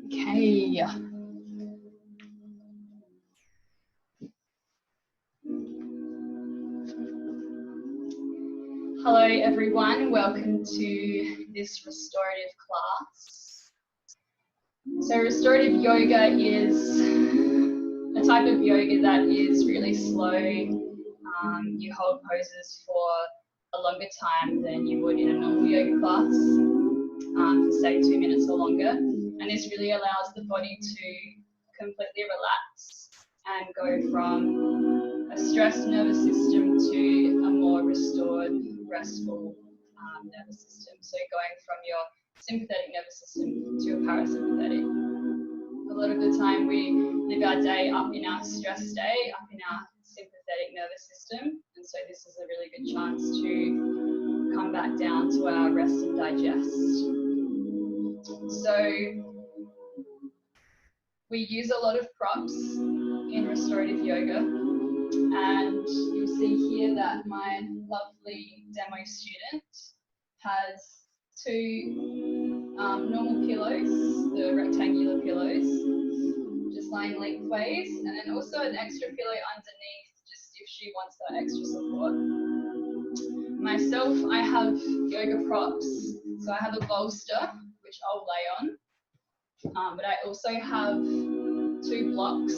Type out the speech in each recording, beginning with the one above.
Okay. Hello everyone, welcome to this restorative class. So restorative yoga is a type of yoga that is really slow. You hold poses for a longer time than you would in a normal yoga class, for say 2 minutes or longer. And this really allows the body to completely relax and go from a stressed nervous system to a more restored, restful nervous system. So going from your sympathetic nervous system to a parasympathetic. A lot of the time we live our day up in our stress state, up in our sympathetic nervous system, and so this is a really good chance to come back down to our rest and digest. So we use a lot of props in restorative yoga, and you'll see here that my lovely demo student has two normal pillows, the rectangular pillows, just lying lengthways, and then also an extra pillow underneath just if she wants that extra support. Myself, I have yoga props, so I have a bolster which I'll lay on, but I also have 2 blocks,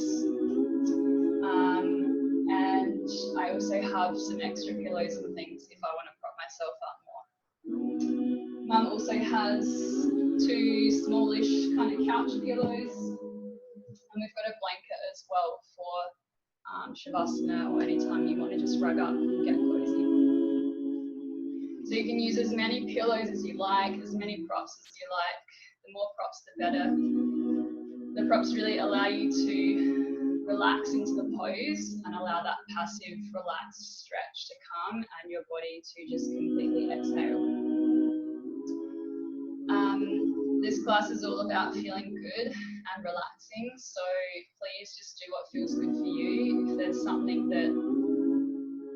and I also have some extra pillows and things if I want to prop myself up more. Mum also has 2 smallish kind of couch pillows, and we've got a blanket as well for Shavasana or anytime you want to just rug up and get cozy. So you can use as many pillows as you like, as many props as you like. The more props, the better. The props really allow you to relax into the pose and allow that passive, relaxed stretch to come and your body to just completely exhale. This class is all about feeling good and relaxing, so please just do what feels good for you. If there's something that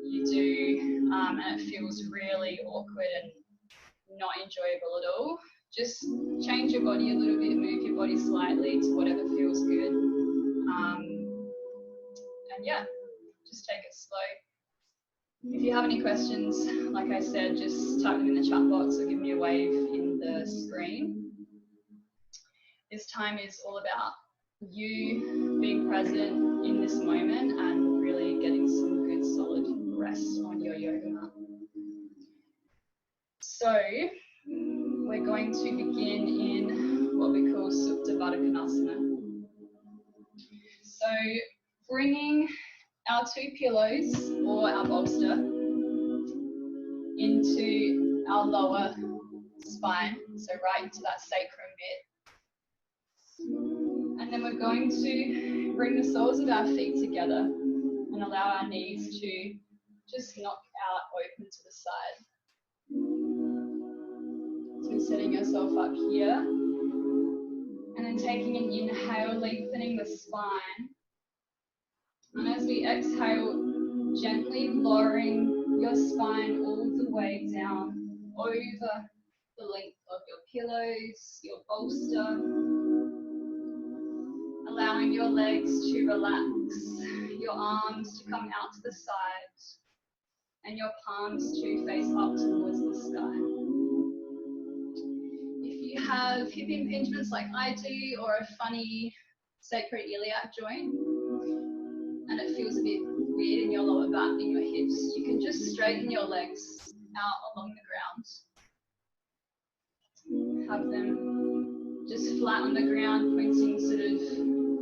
you do and it feels really awkward and not enjoyable at all, just change your body a little bit, move your body slightly to whatever feels good. And yeah, just take it slow. If you have any questions, like I said, just type them in the chat box or give me a wave in the screen. This time is all about you being present in this moment and really getting some good solid rest on your yoga mat. So we're going to begin in what we call Supta Baddha Konasana. So bringing our 2 pillows or our bolster into our lower spine, so right into that sacrum bit. And then we're going to bring the soles of our feet together and allow our knees to just knock out open to the side. So setting yourself up here and then taking an inhale, lengthening the spine. And as we exhale, gently lowering your spine all the way down over the length of your pillows, your bolster. Allowing your legs to relax, your arms to come out to the side, and your palms to face up towards the sky. If you have hip impingements like I do, or a funny sacroiliac joint, and it feels a bit weird in your lower back, in your hips, you can just straighten your legs out along the ground. Have them just flat on the ground, pointing sort of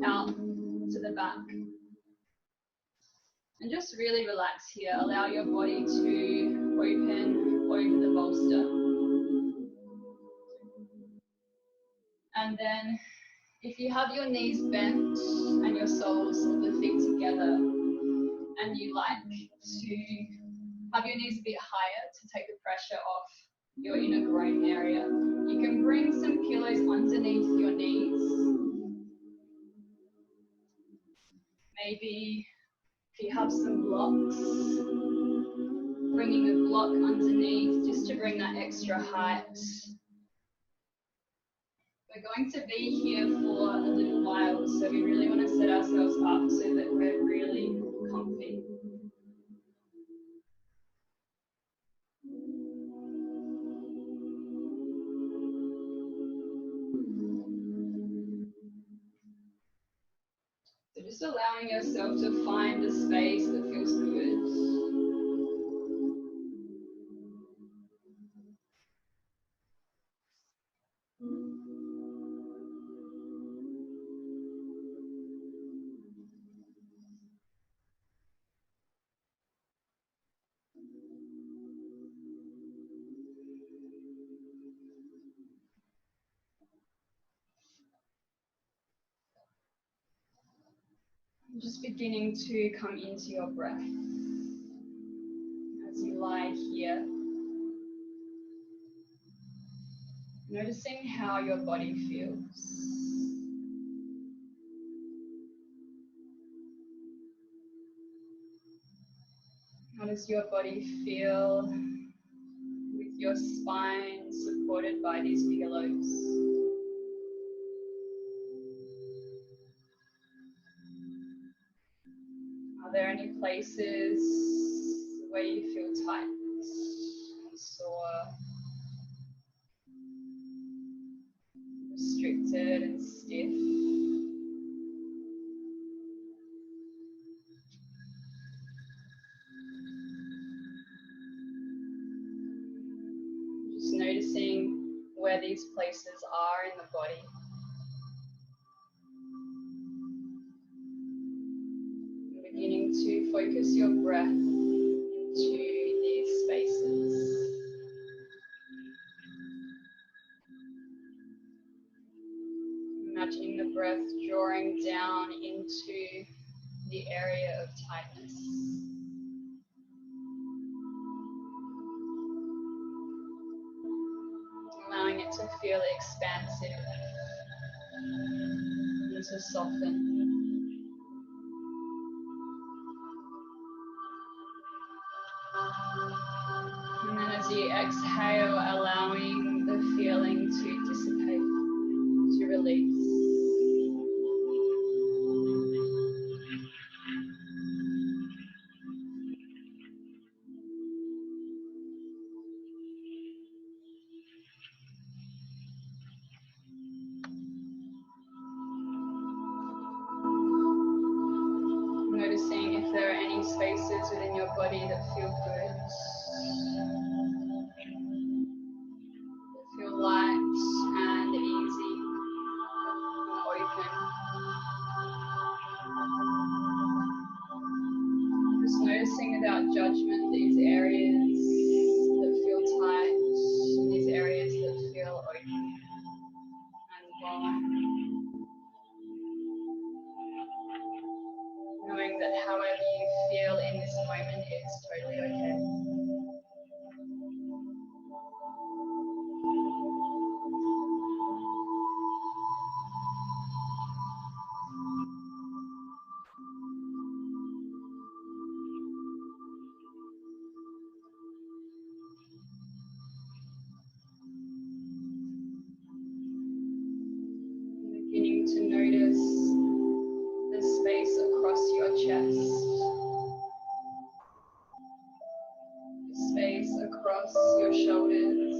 out to the back. And just really relax here. Allow your body to open over the bolster. And then if you have your knees bent and your soles of the feet together, and you like to have your knees a bit higher to take the pressure off your inner groin area, you can bring some pillows underneath your knees. Maybe if you have some blocks, bringing a block underneath just to bring that extra height. We're going to be here for a little while, so we really want to set ourselves up so that we're really comfy. So just allowing yourself to find a space that feels good. Just beginning to come into your breath as you lie here. Noticing how your body feels. How does your body feel with your spine supported by these pillows? Are there any places where you feel tight, sore, restricted and stiff? Just noticing where these places are in the body. And beginning to focus your breath into these spaces. Imagining the breath drawing down into the area of tightness. Allowing it to feel expansive and to soften. And then as you exhale, allowing the feeling to dissipate, to release. Noticing if there are any spaces within your body that feel good, that feel light and easy and open. Just noticing without judgment these areas that feel tight and these areas that feel open and warm. Knowing that however you feel in this moment is totally okay. Beginning to notice the space across your chest, the space across your shoulders,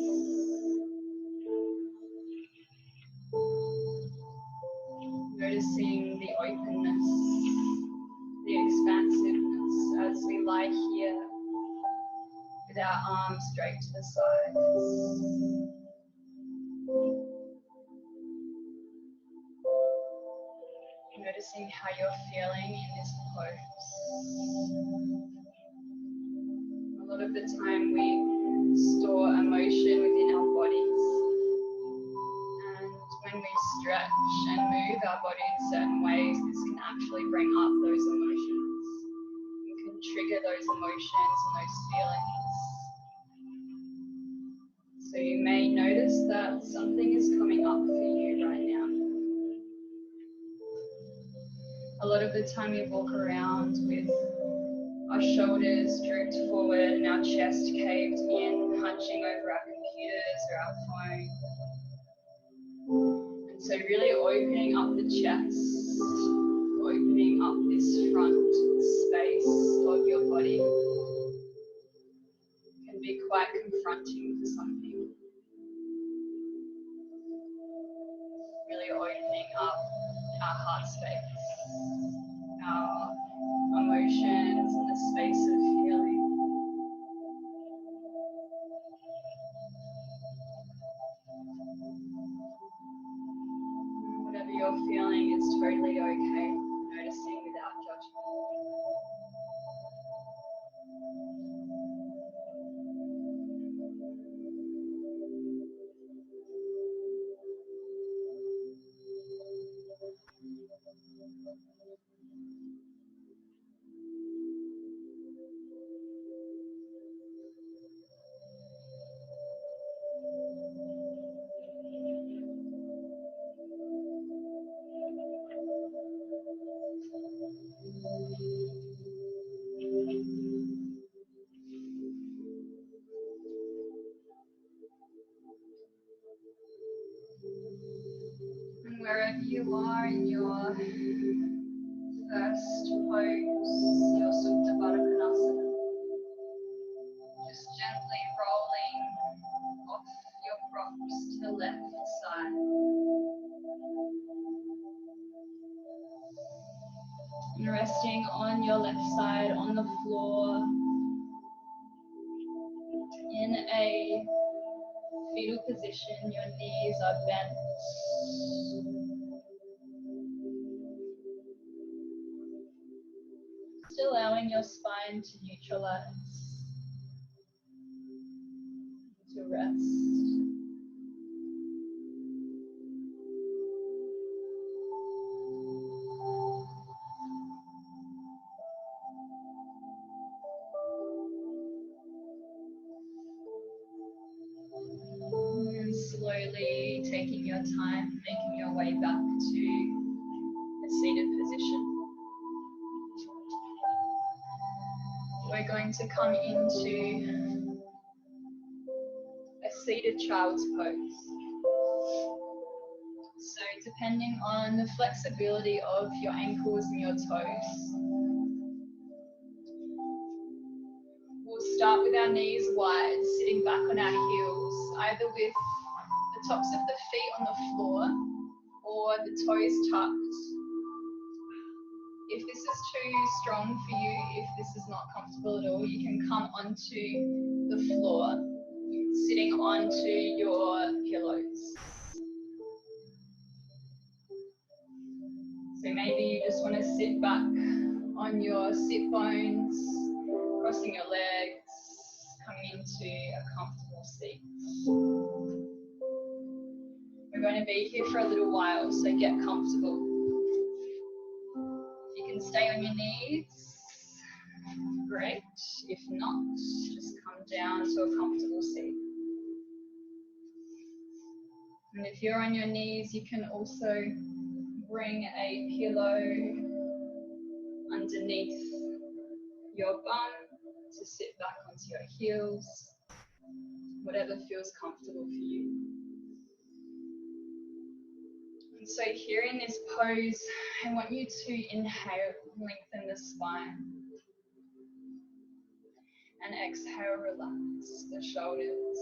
noticing the openness, the expansiveness as we lie here with our arms straight to the sides. Noticing how you're feeling in this pose. A lot of the time we store emotion within our bodies, and when we stretch and move our body in certain ways, this can actually bring up those emotions. It can trigger those emotions and those feelings. So you may notice that something is coming up for you right now. A lot of the time we walk around with our shoulders drooped forward and our chest caved in, hunching over our computers or our phone. So really opening up the chest, opening up this front space of your body can be quite confronting for some people. Really opening up our heart space, our emotions, and the space of feeling. Whatever you're feeling is totally okay, noticing without judgment. And wherever you are in your first pose, your Supta Baddha Konasana, just gently rolling off your props to the left side. And resting on your left side on the floor in a fetal position, your knees are bent. Just allowing your spine to neutralize, to rest. And slowly taking your time, making your way back to a seated position. We're going to come into a seated child's pose. So depending on the flexibility of your ankles and your toes, we'll start with our knees wide, sitting back on our heels, either with the tops of the feet on the floor or the toes tucked. If this is too strong for you, if this is not comfortable at all, you can come onto the floor, sitting onto your pillows. So maybe you just want to sit back on your sit bones, crossing your legs, coming into a comfortable seat. We're going to be here for a little while, so get comfortable. If you can stay on your knees, great. If not, just come down to a comfortable seat. And if you're on your knees, you can also bring a pillow underneath your bum to sit back onto your heels, whatever feels comfortable for you. And so here in this pose, I want you to inhale, lengthen the spine, and exhale, relax the shoulders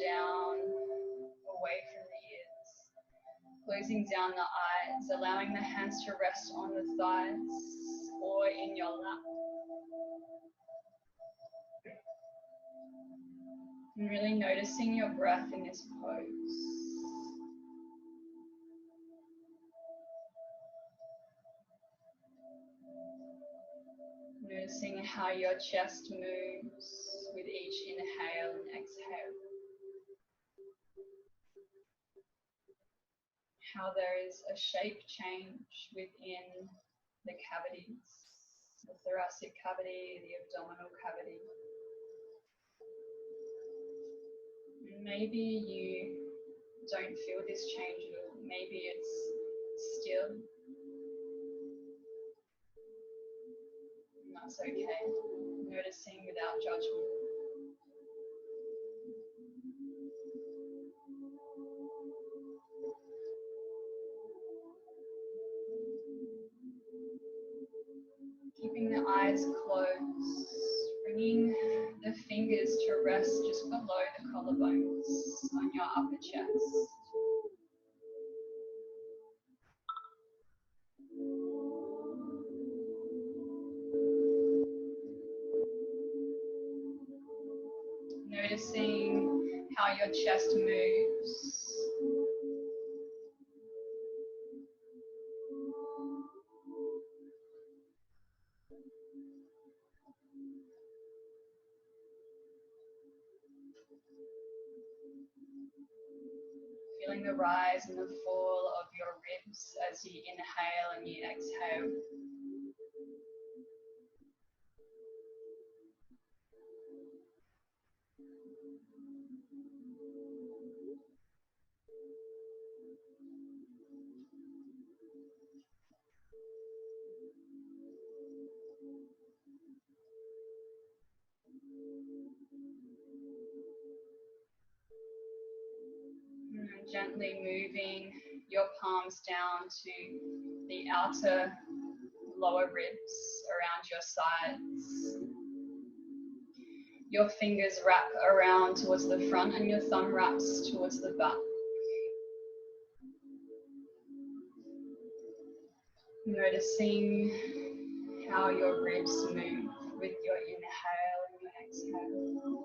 down, away from the ears, closing down the eyes, allowing the hands to rest on the thighs or in your lap. And really noticing your breath in this pose. Noticing how your chest moves with each inhale and exhale. How there is a shape change within the cavities, the thoracic cavity, the abdominal cavity. Maybe you don't feel this change at all. Maybe it's still. And that's okay. Noticing without judgment. Keeping the eyes closed, bringing the fingers to rest just below the collarbones on your upper chest. Noticing how your chest moves. Feeling the rise and the fall of your ribs as you inhale and you exhale. And then gently moving your palms down to the outer lower ribs around your sides. Your fingers wrap around towards the front and your thumb wraps towards the back. Noticing how your ribs move with your inhale and your exhale.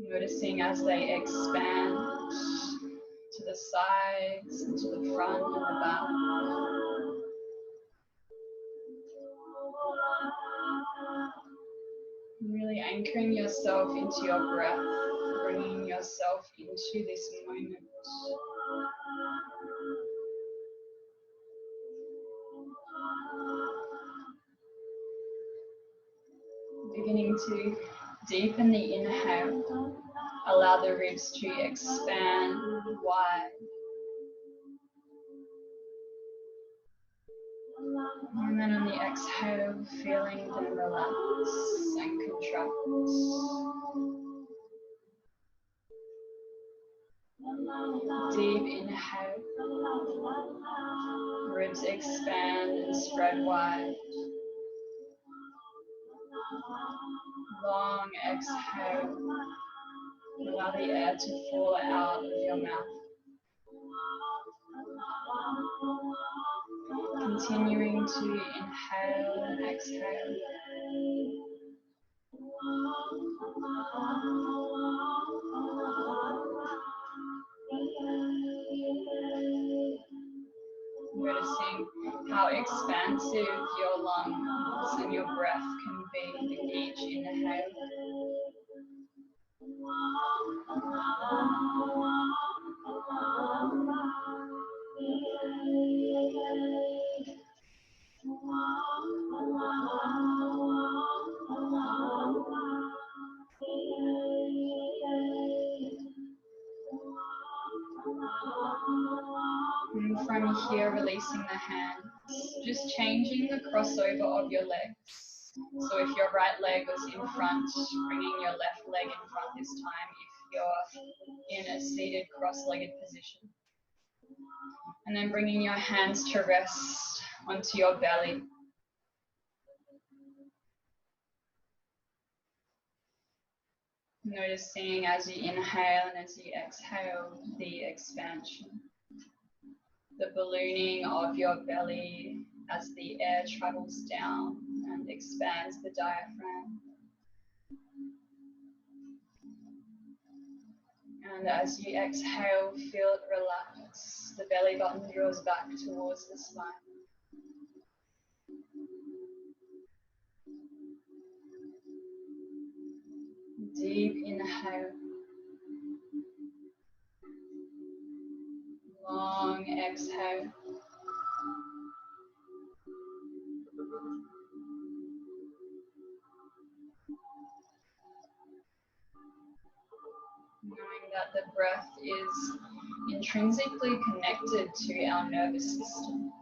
Noticing as they expand to the sides and to the front and the back. Really anchoring yourself into your breath, bringing yourself into this moment. Beginning to deepen the inhale, allow the ribs to expand wide. And then on the exhale, feeling them relax and contract. Deep inhale, ribs expand and spread wide. Long exhale, allow the air to fall out of your mouth. Continuing to inhale and exhale. Noticing how expansive your lungs and your breath can be with each inhale. And from here, releasing the hands, just changing the crossover of your legs. So if your right leg was in front, bringing your left leg in front this time if you're in a seated cross-legged position. And then bringing your hands to rest onto your belly. Noticing as you inhale and as you exhale the expansion. The ballooning of your belly as the air travels down and expands the diaphragm. And as you exhale, feel it relax. The belly button draws back towards the spine. Deep inhale. Long exhale. Knowing that the breath is intrinsically connected to our nervous system.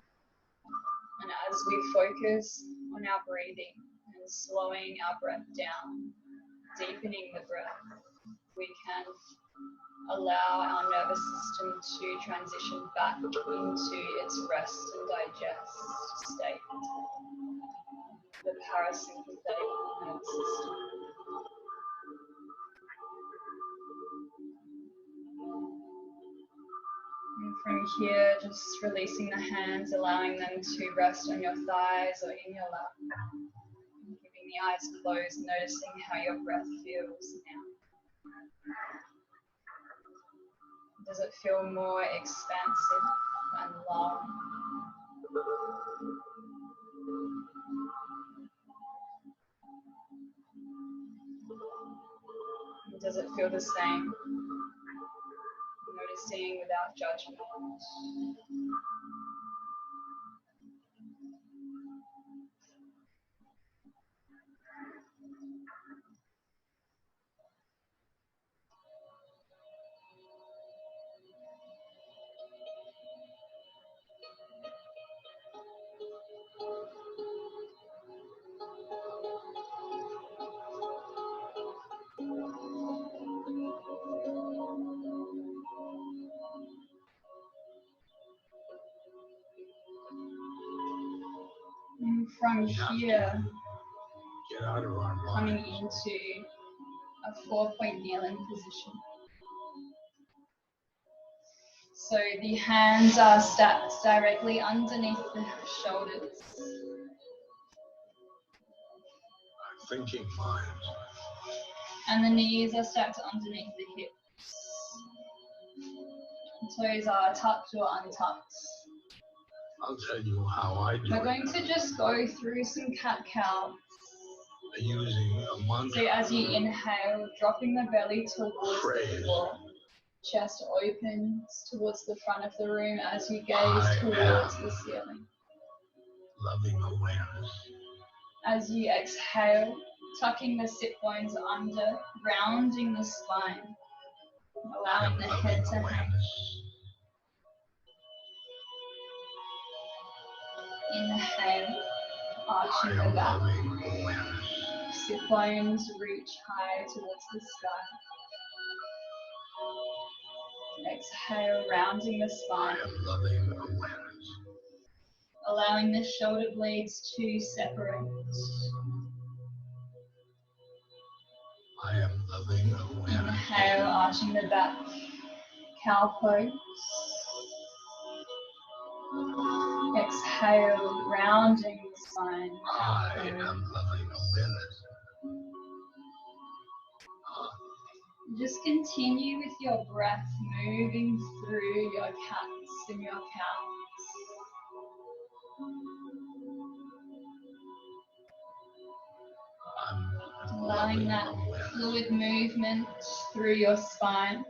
And as we focus on our breathing and slowing our breath down, deepening the breath, we can allow our nervous system to transition back into its rest and digest state, the parasympathetic nervous system. And from here, just releasing the hands, allowing them to rest on your thighs or in your lap. And keeping the eyes closed, noticing how your breath feels now. Does it feel more expansive and long? Does it feel the same? Noticing without judgment. And from here, get out of our coming minds. into a 4-point kneeling position. So the hands are stacked directly underneath the shoulders. Our thinking mind. And the knees are stacked underneath the hips. The toes are tucked or untucked. I'll tell you how I do We're it. going to just go through some cat-cow. Using a mantra. So as you inhale, dropping the belly towards the floor. Chest opens towards the front of the room as you gaze towards the ceiling. Loving awareness. As you exhale, tucking the sit bones under, rounding the spine, allowing the head to hang. Inhale, arching the back. Sit bones reach high towards the sky. Exhale, rounding the spine. Allowing the shoulder blades to separate. I am loving awareness. Inhale, arching the back. Cow pose. Exhale, rounding the spine. I am loving awareness. Just continue with your breath moving through your cats and your cows. Allowing that fluid movement through your spine.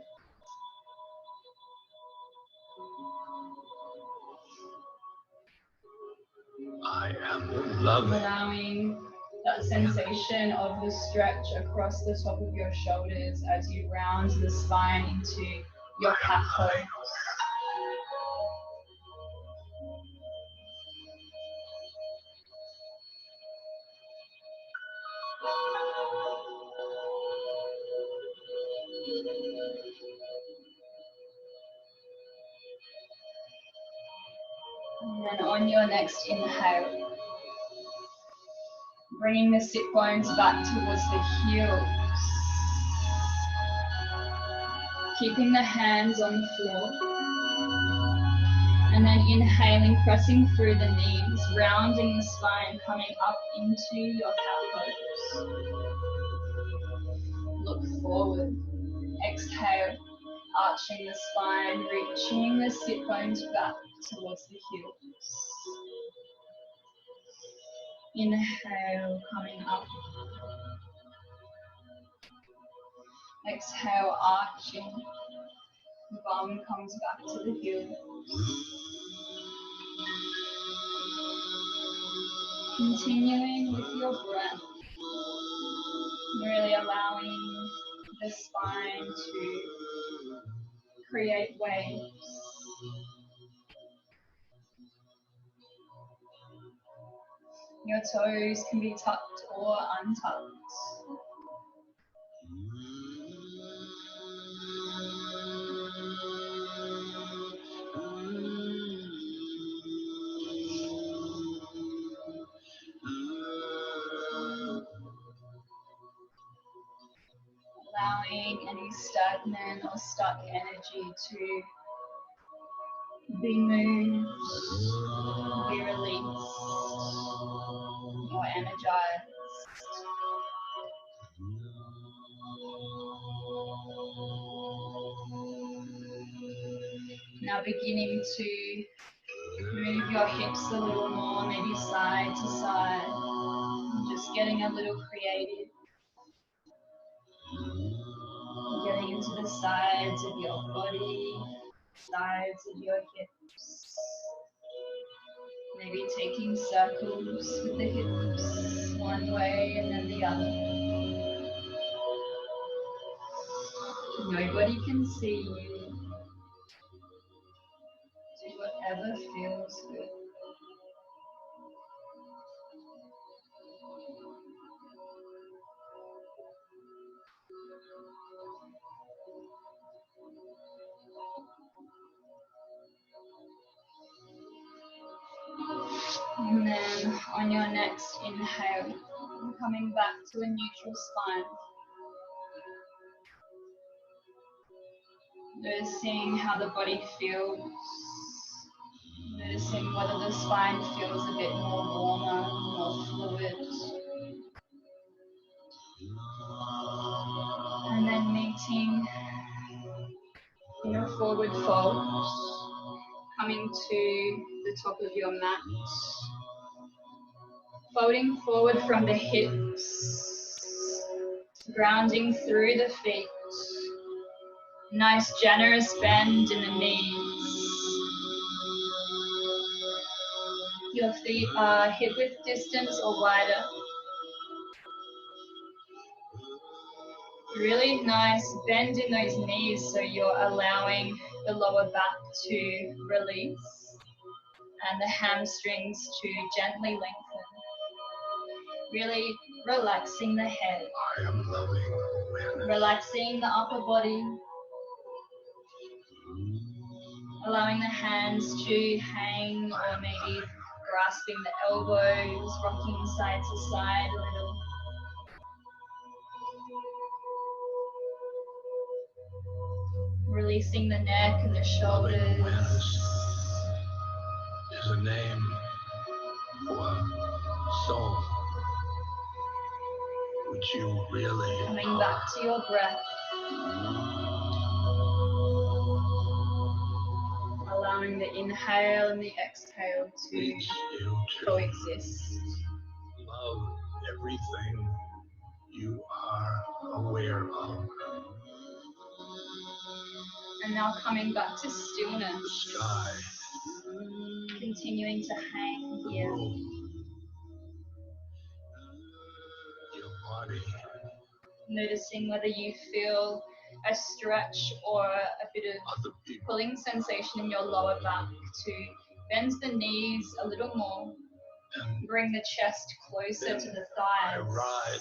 I am loving. Allowing that sensation of the stretch across the top of your shoulders as you round the spine into your cat pose. And then on your next inhale, bringing the sit bones back towards the heels. Keeping the hands on the floor. And then inhaling, pressing through the knees, rounding the spine, coming up into your cat pose. Look forward. Exhale, arching the spine, reaching the sit bones back towards the heels. Inhale, coming up. Exhale, arching. The bum comes back to the heel. Continuing with your breath, really allowing the spine to create waves. Your toes can be tucked or untucked. allowing any stagnant or stuck energy to be moved, be released, or energized. Now beginning to move your hips a little more, maybe side to side, just getting a little creative. Getting into the sides of your body, sides of your hips. Maybe taking circles with the hips, one way and then the other. Nobody can see you. Do whatever feels good. And then on your next inhale, coming back to a neutral spine. Noticing how the body feels. Noticing whether the spine feels a bit more warmer, more fluid. And then meeting in a forward fold, coming to the top of your mat. Folding forward from the hips, grounding through the feet. Nice generous bend in the knees. Your feet are hip width distance or wider. Really nice bend in those knees so you're allowing the lower back to release and the hamstrings to gently lengthen. Really relaxing the head. I am loving awareness. Relaxing the upper body. Allowing the hands to hang or maybe grasping the elbows, rocking side to side a little. Releasing the neck and the shoulders. Loving awareness is a name for a soul which you really Coming are. back to your breath. Allowing the inhale and the exhale to Teach you to coexist. love everything you are aware of. And now coming back to The stillness. sky, Continuing to hang the here. room, your body, Noticing whether you feel a stretch or a bit of other people. pulling sensation in your lower back to bend the knees a little more. And Bring the chest closer to the I thighs. ride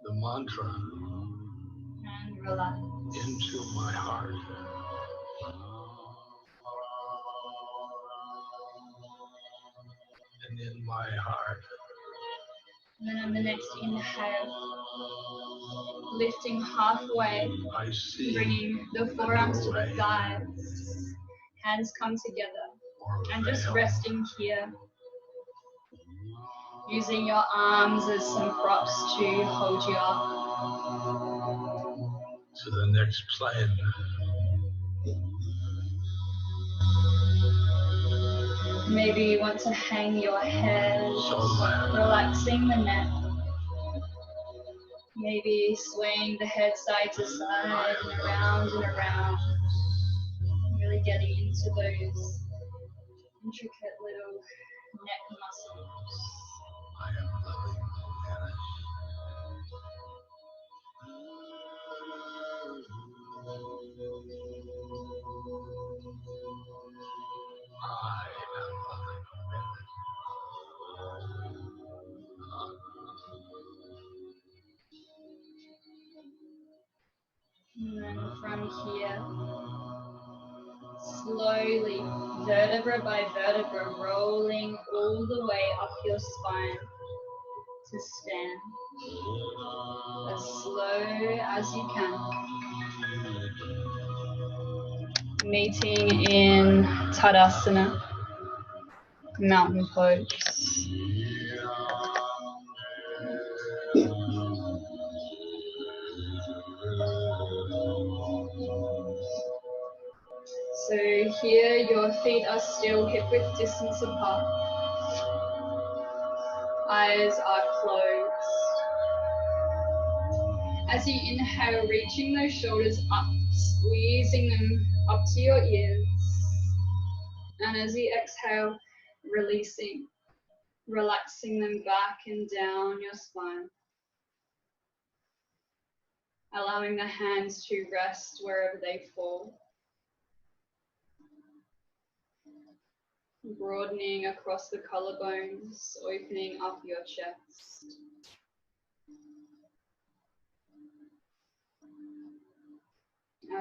the mantra And relax. into my heart. And in my heart, And then on the next inhale, lifting halfway, I see bringing the forearms to the thighs. Hands come together. And just resting here. Using your arms as some props to hold you up. to the next plane. Maybe you want to hang your head, So glad. relaxing the neck. Maybe swaying the head side to side and around and around. Really getting into those intricate little neck muscles. I am loving awareness. I am loving awareness. And then from here, slowly, vertebra by vertebra, rolling all the way up your spine to stand. As slow as you can. Meeting in Tadasana, mountain pose. So here your feet are still hip width distance apart. Eyes are closed. As you inhale, reaching those shoulders up, squeezing them up to your ears. And as you exhale, releasing, relaxing them back and down your spine. Allowing the hands to rest wherever they fall. Broadening across the collarbones, opening up your chest.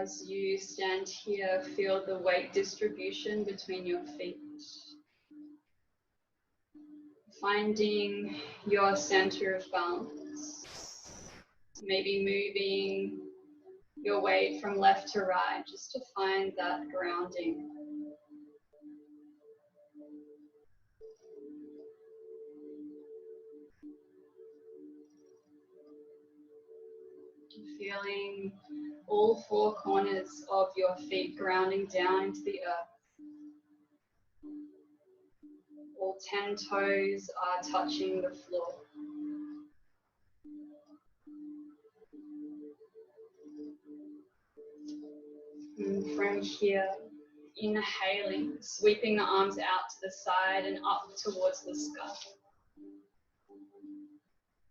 As you stand here, feel the weight distribution between your feet. Finding your center of balance. Maybe moving your weight from left to right just to find that grounding. Feeling all four corners of your feet grounding down into the earth. All 10 toes are touching the floor. And from here, inhaling, sweeping the arms out to the side and up towards the sky.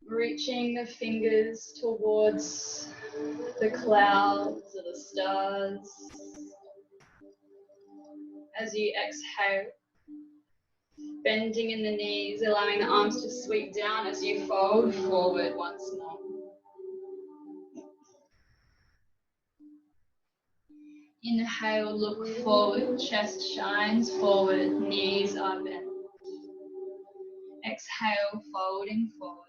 Reaching the fingers towards the clouds or the stars. As you exhale, bending in the knees, allowing the arms to sweep down as you fold forward once more. Inhale, look forward, chest shines forward, knees are bent. Exhale, folding forward.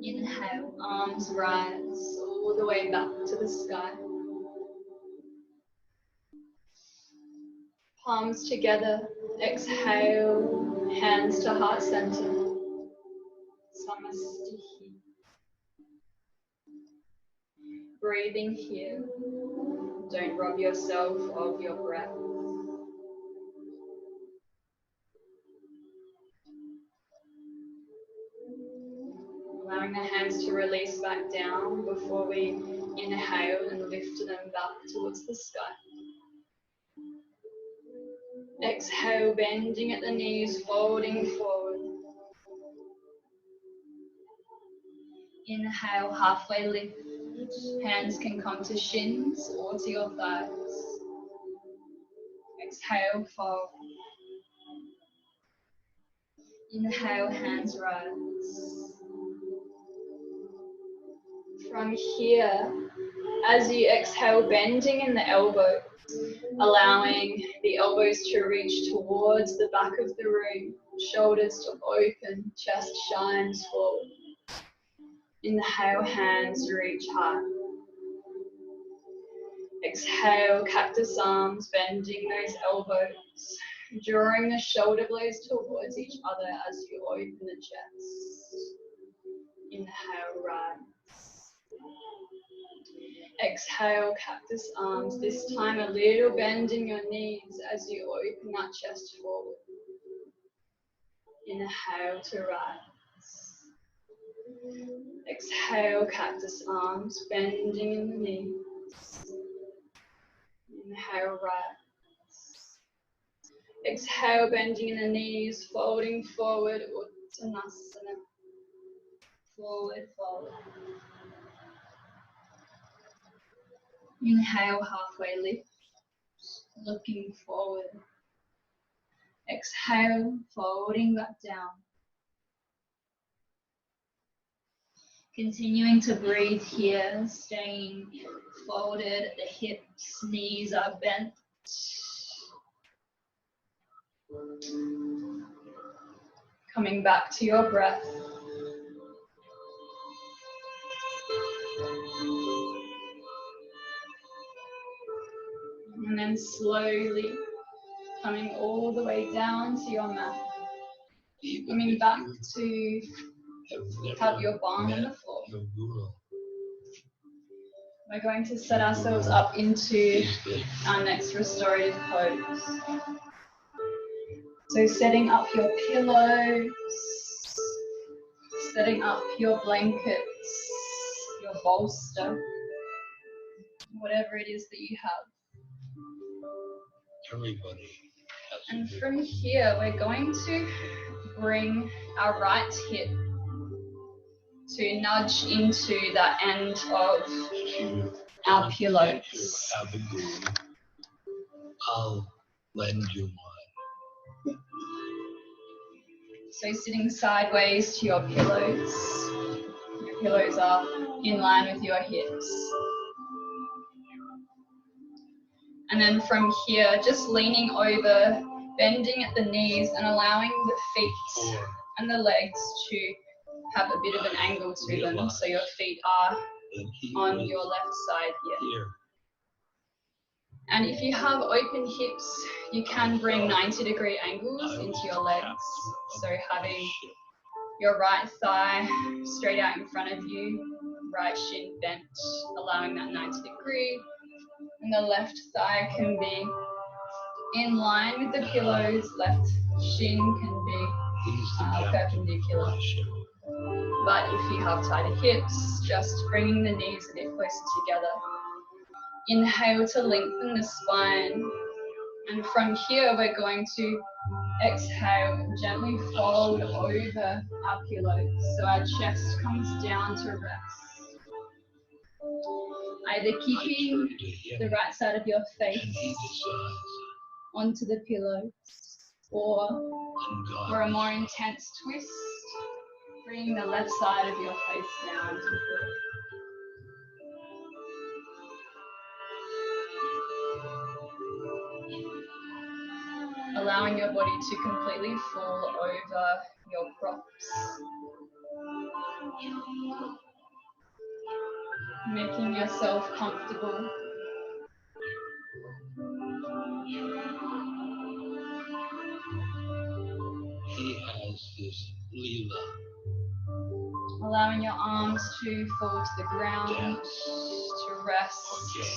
Inhale, arms rise all the way back to the sky. Palms together, exhale, hands to heart center. Samasthi. Breathing here. Don't rob yourself of your breath. Allowing the hands to release back down before we inhale and lift them back towards the sky. Exhale, bending at the knees, folding forward. Inhale, halfway lift. Hands can come to shins or to your thighs. Exhale, fold. Inhale, hands rise. From here, as you exhale, bending in the elbows, allowing the elbows to reach towards the back of the room, shoulders to open, chest shines forward. Inhale, hands reach high. Exhale, cactus arms, bending those elbows, drawing the shoulder blades towards each other as you open the chest. Inhale, rise. Exhale, cactus arms, this time a little bend in your knees as you open that chest forward. Inhale to rise. Exhale, cactus arms, bending in the knees. Inhale, rise. Exhale, bending in the knees, folding forward, Uttanasana. Forward fold. Inhale, halfway lift, looking forward. Exhale, folding back down. Continuing to breathe here, staying folded at the hips, knees are bent. Coming back to your breath, And then slowly coming all the way down to your mat. Coming back to have your palm on the floor. We're going to set ourselves up into our next restorative pose. So setting up your pillows, setting up your blankets, your bolster, whatever it is that you have. Everybody. And from here, we're going to bring our right hip to nudge into the end of our pillows. I'll lend you one. So sitting sideways to your pillows. Your pillows are in line with your hips. And then from here, just leaning over, bending at the knees and allowing the feet and the legs to have a bit of an angle to them. So your feet are on your left side here. And if you have open hips, you can bring 90-degree angles into your legs. So having your right thigh straight out in front of you, right shin bent, allowing that 90-degree. And the left thigh can be in line with the pillows, left shin can be perpendicular. But if you have tighter hips, just bringing the knees a bit closer together. Inhale to lengthen the spine. And from here, we're going to exhale and gently fold over our pillows. So our chest comes down to rest. Either keeping the right side of your face onto the pillow, or for a more intense twist, bringing the left side of your face down to the pillow. Allowing your body to completely fall over your props. Making yourself comfortable. He has this Leela. Allowing your arms to fall to the ground, to rest. Okay.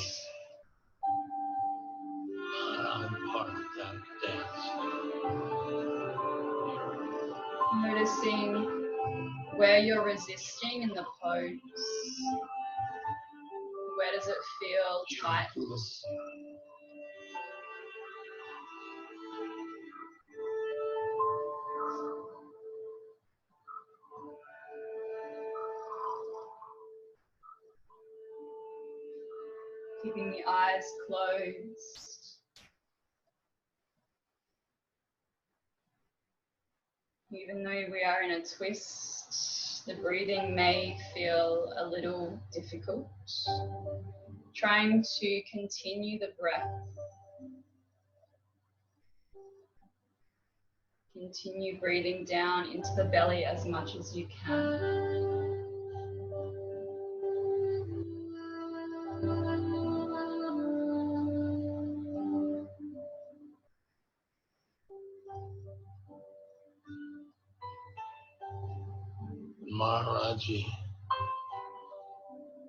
I'm part of that dance. Noticing where you're resisting in the pose. Where does it feel tight? Keeping the eyes closed. Even though we are in a twist, the breathing may feel a little difficult. Trying to continue the breath. Continue breathing down into the belly as much as you can. Maharaji,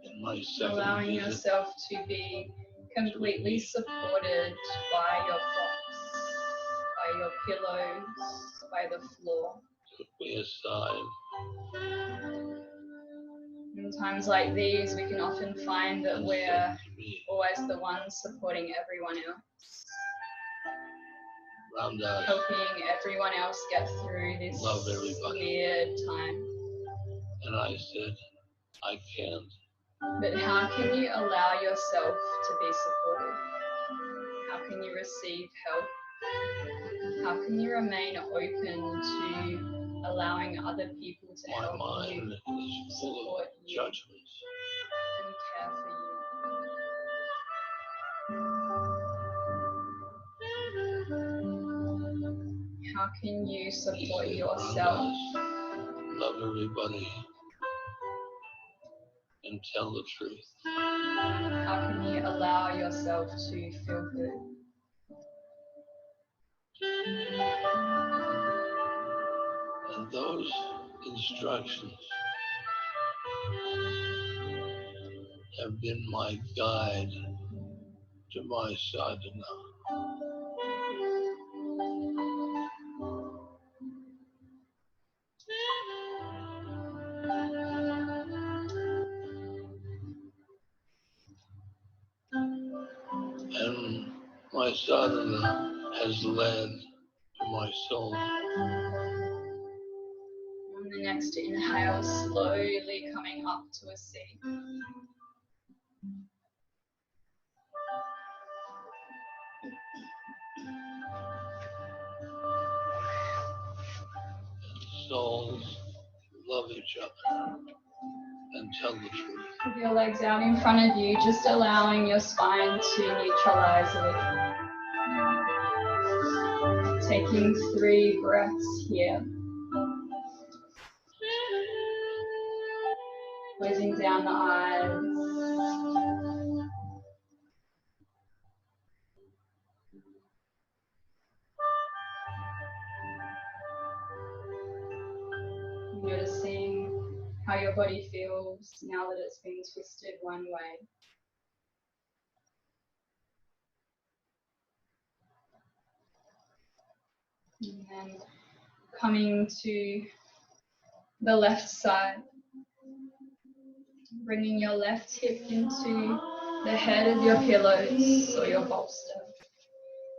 in my second Allowing visit, yourself to be completely supported by your props, by your pillows, by the floor. took me aside. In times like these, we can often find that and we're said to me, always the ones supporting everyone else, Ramdas, helping everyone else get through this love everybody. weird time. And I said, I can't. But how can you allow yourself to be supported? How can you receive help? How can you remain open to allowing other people to My help mind you, is full support of you, judgments. and care for you? How can you He support said, yourself? Ramdas, love everybody and tell the truth. How can you allow allow yourself to feel good. And those instructions have been my guide to my sadhana. And my sadhana has led to my soul. On the next inhale, slowly coming up to a seat. Souls love each other and tell the truth. With your legs out in front of you, just allowing your spine to neutralize a little. Taking 3 breaths here. Closing down the eyes. Noticing how your body feels now that it's been twisted one way. And then coming to the left side, bringing your left hip into the head of your pillows or your bolster.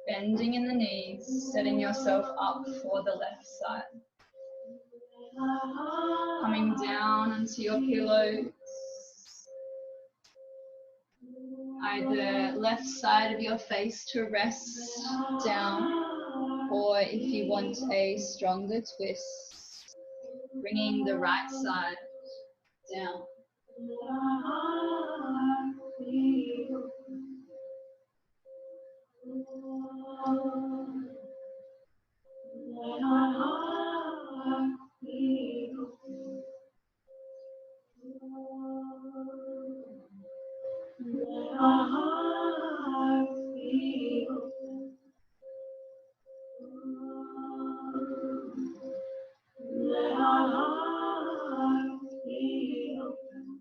Bending in the knees, setting yourself up for the left side. Coming down onto your pillows. Either left side of your face to rest down, or if you want a stronger twist, bringing the right side down.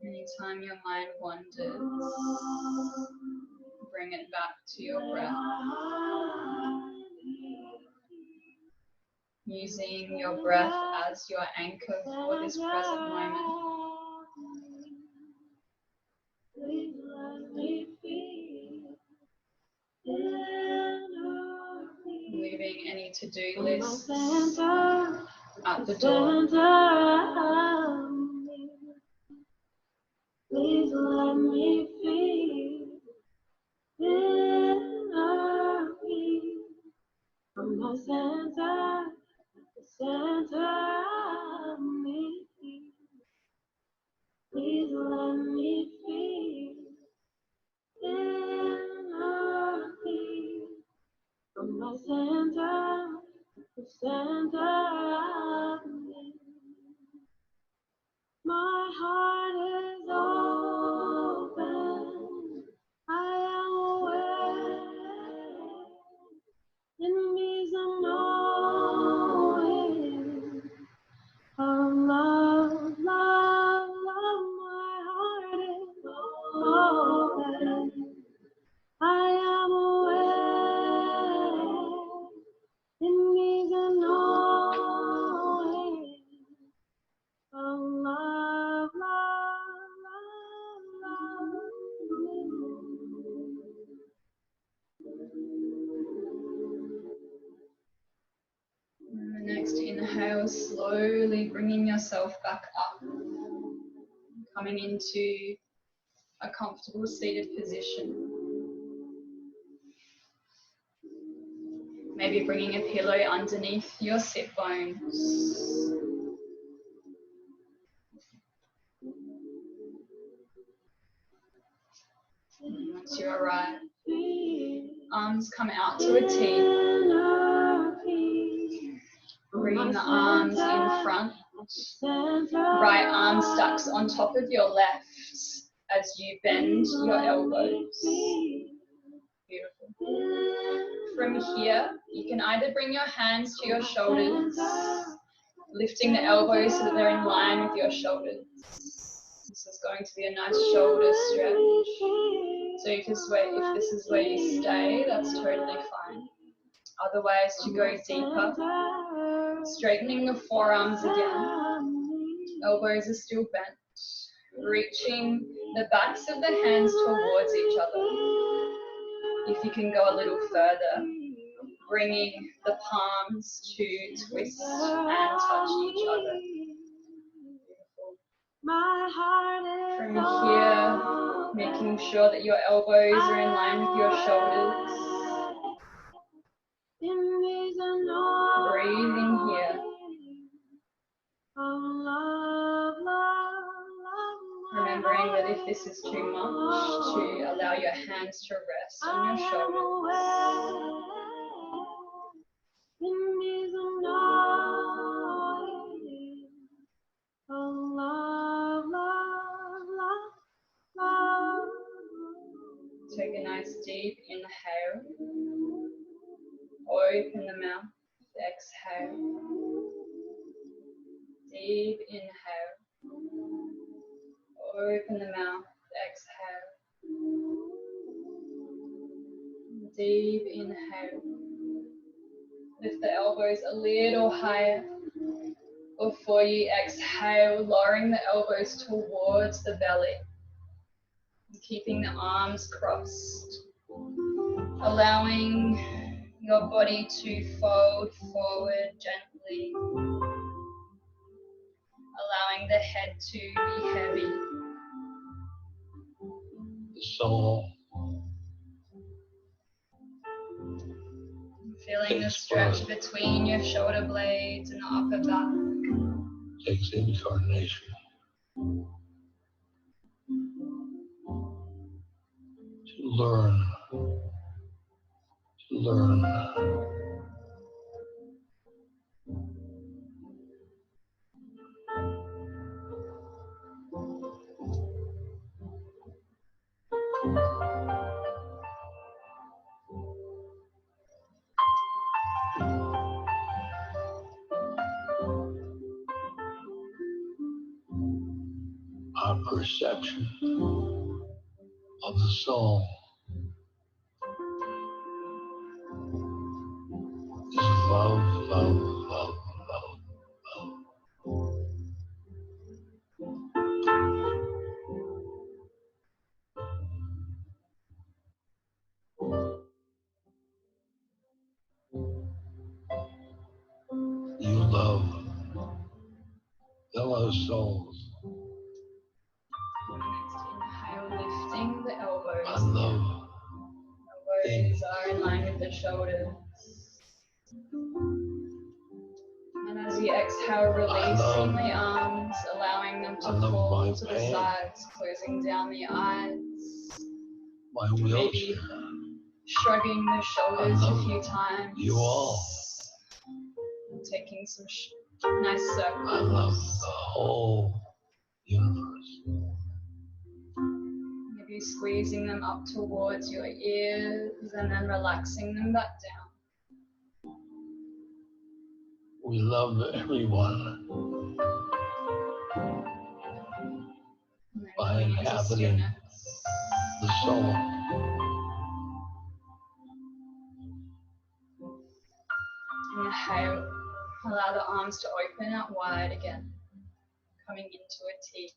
Anytime your mind wanders, bring it back to your breath. Using your breath as your anchor for this present moment. Leaving any to-do lists at the door. Please let me feel inner peace from the center of me. Please let me feel inner peace from the center of me. My heart is open. I am aware. In me some knowing of love, love, love. My heart is open. I am aware. In me some knowing of love, love, love, love. And the next inhale, slowly bringing yourself back up, coming into a comfortable seated position. Maybe bringing a pillow underneath your sit bones. And once you arrive, arms come out to a T. Bringing the arms in front. Right arm stacks on top of your left as you bend your elbows. From here, you can either bring your hands to your shoulders, lifting the elbows so that they're in line with your shoulders. This is going to be a nice shoulder stretch. So if this is where you stay, that's totally fine. Otherwise, to go deeper, straightening the forearms again. Elbows are still bent. Reaching the backs of the hands towards each other. If you can go a little further, bringing the palms to twist and touch each other. From here, making sure that your elbows are in line with your shoulders. Breathing here. Remembering that if this is too much, to allow your hands to rest on your shoulders. Take a nice deep inhale. Open the mouth. Exhale. Deep inhale. Open the mouth. Exhale. Deep inhale. Lift the elbows a little higher. Before you exhale, lowering the elbows towards the belly. Keeping the arms crossed. Allowing your body to fold forward gently. Allowing the head to be heavy. The soul. Feeling the stretch between your shoulder blades and the upper back. Takes incarnation. To learn. Our perception of the soul is love, love, love, love, love. You love fellow souls. Next inhale, lifting the elbows. I love Elbows are in line with the shoulders. And as you exhale, releasing the arms, allowing them to fall to the sides, closing down the eyes. My wheelchair. Maybe shrugging the shoulders a few times. You all. Taking some nice circles. I love the whole universe. Maybe squeezing them up towards your ears and then relaxing them back down. We love everyone by inhabiting the soul. Inhale, allow the arms to open out wide again, coming into a T.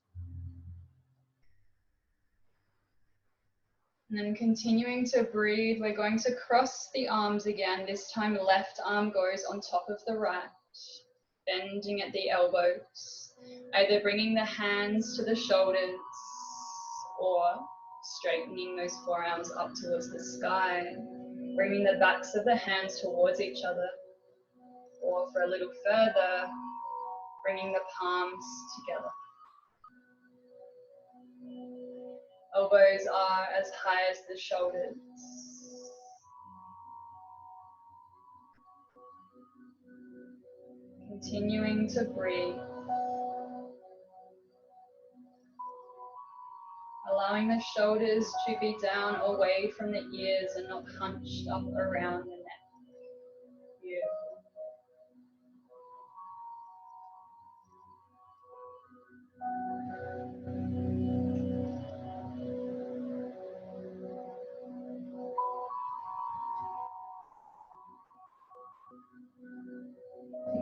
And then continuing to breathe, we're going to cross the arms again. This time left arm goes on top of the right, bending at the elbows, either bringing the hands to the shoulders or straightening those forearms up towards the sky, bringing the backs of the hands towards each other, or for a little further, bringing the palms together. Elbows are as high as the shoulders. Continuing to breathe. allowing the shoulders to be down away from the ears and not hunched up around the neck. Beautiful.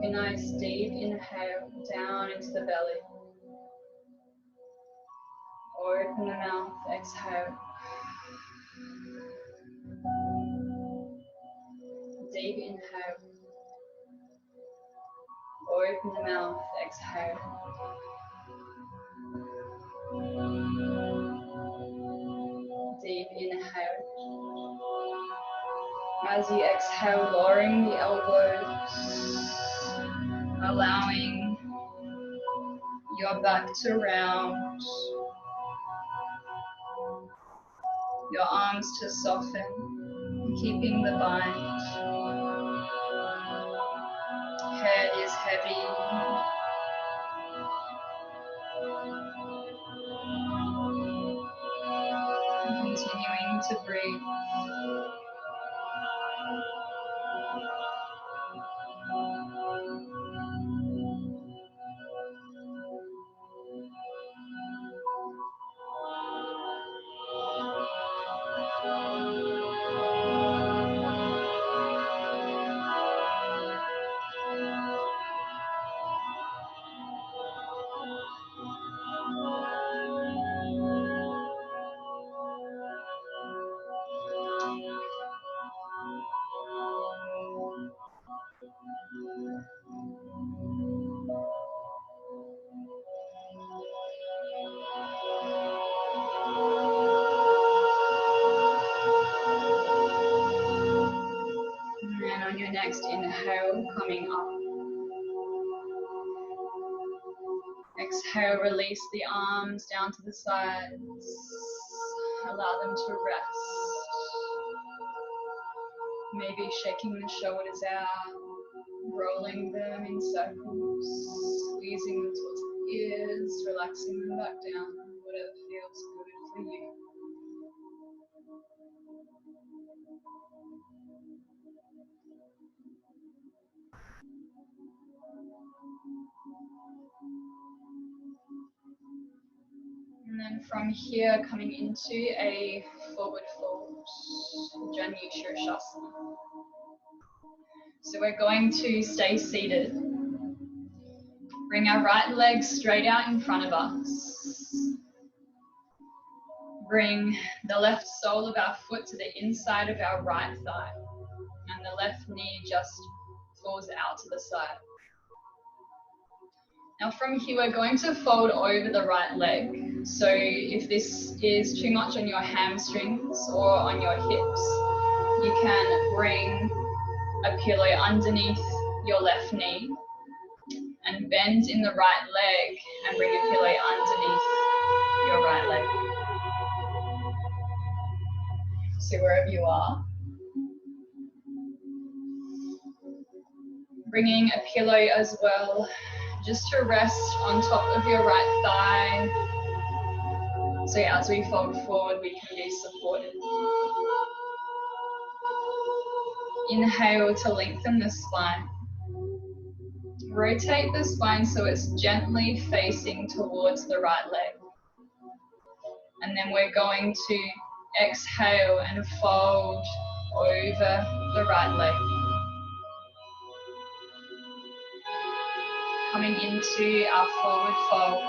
Take a nice deep inhale down into the belly. Open the mouth, exhale. Deep inhale. Open the mouth, exhale. Deep inhale. As you exhale, lowering the elbows, allowing your back to round, your arms to soften, keeping the bind. Head is heavy. Continuing to breathe. And then on your next inhale, coming up. Exhale, release the arms down to the sides. Allow them to rest. Maybe shaking the shoulders out, rolling them in circles, squeezing them towards the ears, relaxing them back down, whatever feels good for you. And then from here, coming into a forward fold, Janushirashasana. So we're going to stay seated. Bring our right leg straight out in front of us. Bring the left sole of our foot to the inside of our right thigh. And the left knee just falls out to the side. Now from here, we're going to fold over the right leg. So if this is too much on your hamstrings or on your hips, you can bring a pillow underneath your left knee and bend in the right leg and bring a pillow underneath your right leg. So wherever you are, bringing a pillow as well, just to rest on top of your right thigh. So as we fold forward, we can be supported. Inhale to lengthen the spine. Rotate the spine so it's gently facing towards the right leg. And then we're going to exhale and fold over the right leg. Coming into our forward fold.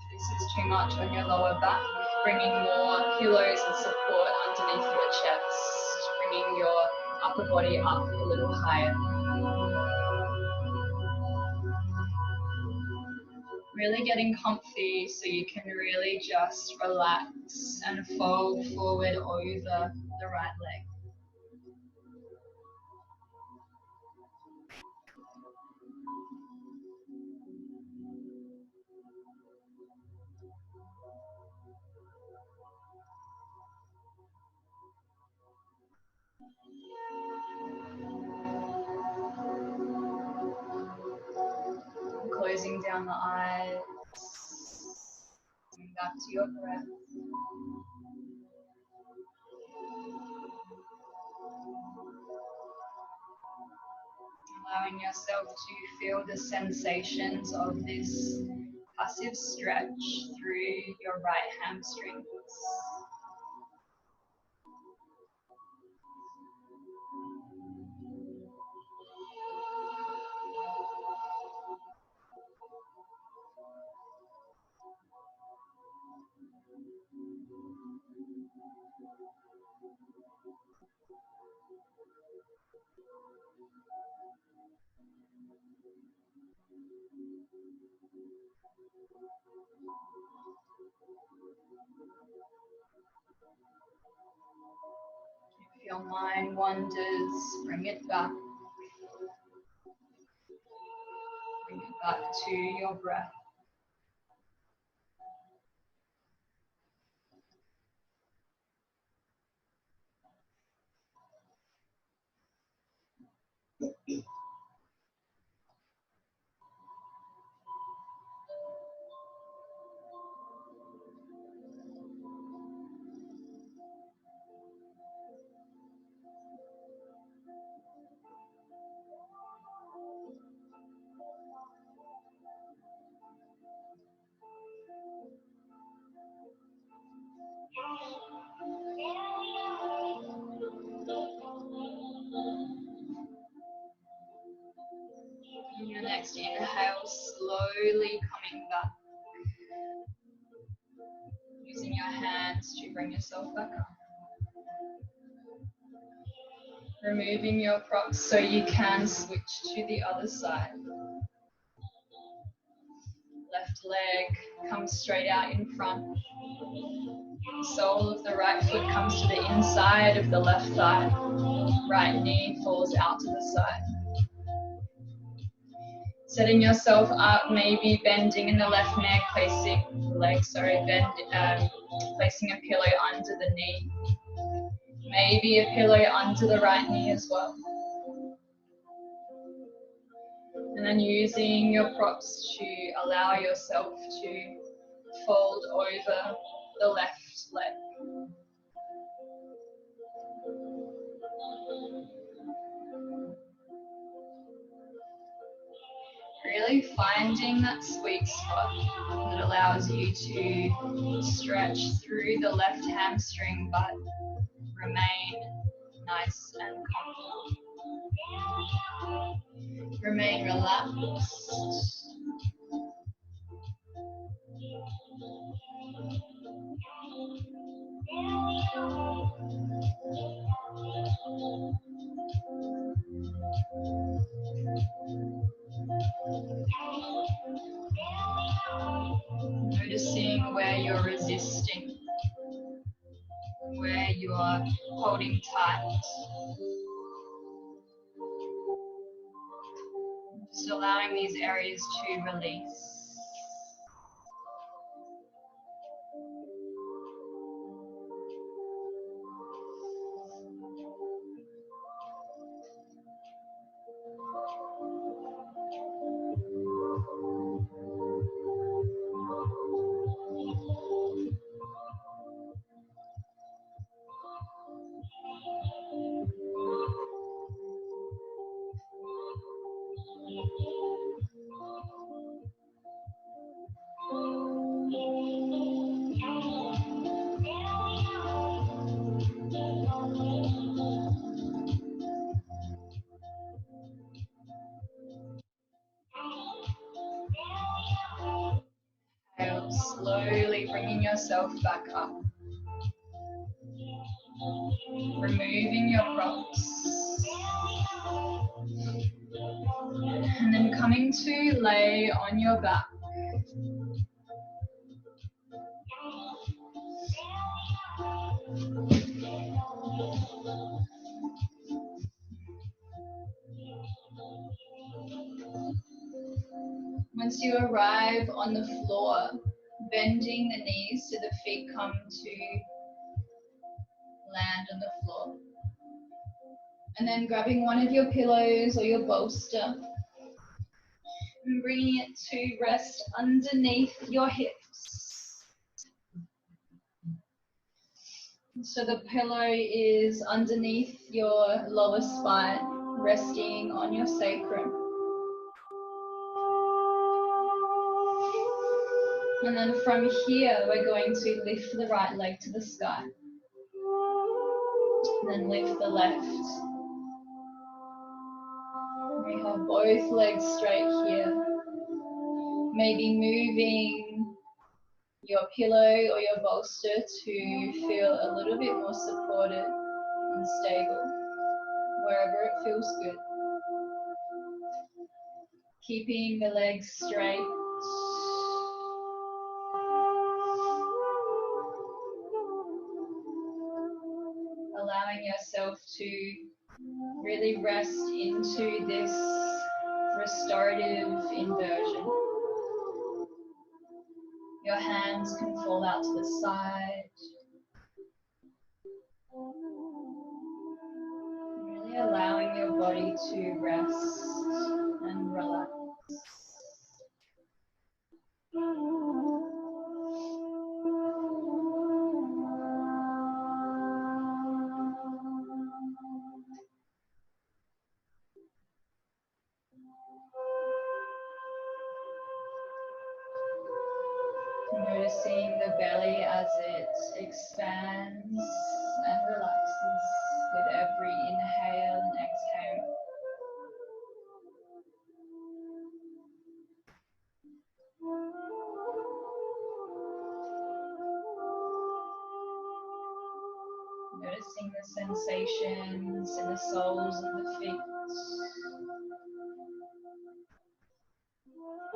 If this is too much on your lower back, bringing more pillows and support underneath your chest, bringing your upper body up a little higher. Really getting comfy so you can really just relax and fold forward over the right leg. closing down the eyes, coming back to your breath. Allowing yourself to feel the sensations of this passive stretch through your right hamstrings. If your mind wanders, bring it back. Bring it back to your breath. On your next inhale, slowly coming back. Using your hands to bring yourself back up. Removing your props so you can switch to the other side. Left leg comes straight out in front. Sole of the right foot comes to the inside of the left thigh. Right knee falls out to the side. Setting yourself up, maybe bending in the left leg, placing a pillow under the knee. Maybe a pillow under the right knee as well. And then using your props to allow yourself to fold over the left leg. Really finding that sweet spot that allows you to stretch through the left hamstring but remain nice and comfortable. Remain relaxed. Noticing where you're resisting, where you are holding tight. Just allowing these areas to release. Slowly bringing yourself back up. Removing your props. And then coming to lay on your back. Once you arrive on the floor, bending the knees so the feet come to land on the floor. And then grabbing one of your pillows or your bolster, And bringing it to rest underneath your hips. So the pillow is underneath your lower spine, resting on your sacrum. And then from here, we're going to lift the right leg to the sky. And then lift the left. We have both legs straight here. Maybe moving your pillow or your bolster to feel a little bit more supported and stable, wherever it feels good. Keeping the legs straight. Allowing yourself to really rest into this restorative inversion. Your hands can fall out to the side. Really allowing your body to rest and relax. Noticing the belly as it expands and relaxes with every inhale and exhale. Noticing the sensations in the soles of the feet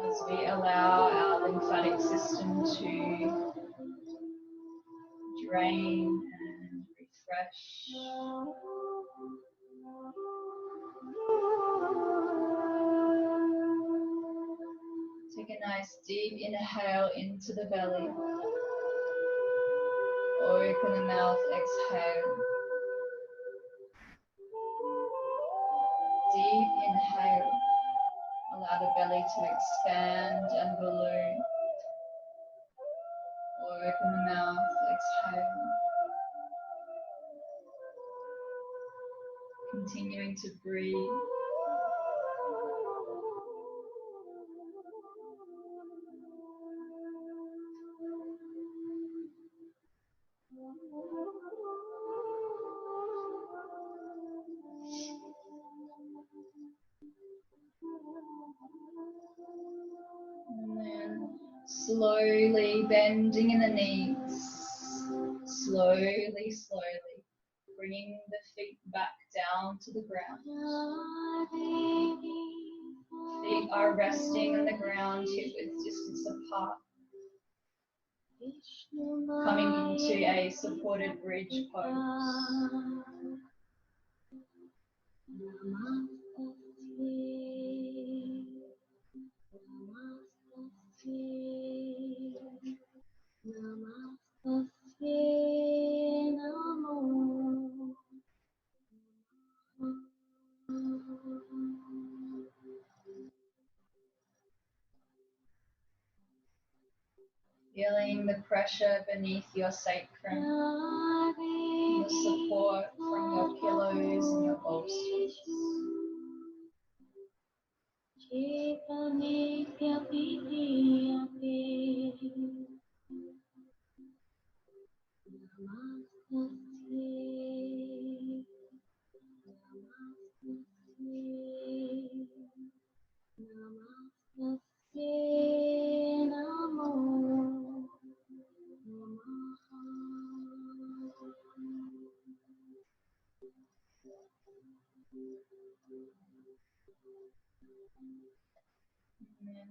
as we allow our lymphatic system to drain and refresh. Take a nice deep inhale into the belly. Open the mouth, exhale. Deep inhale. Allow the belly to expand and balloon. Open the mouth, exhale. Continuing to breathe. And then slowly bending in the knees. Slowly, slowly. Bringing the feet back down to the ground. Feet are resting on the ground, hip width distance apart. Coming into a supported bridge pose. Feeling the pressure beneath your sacrum, the support from your pillows and your bolsters.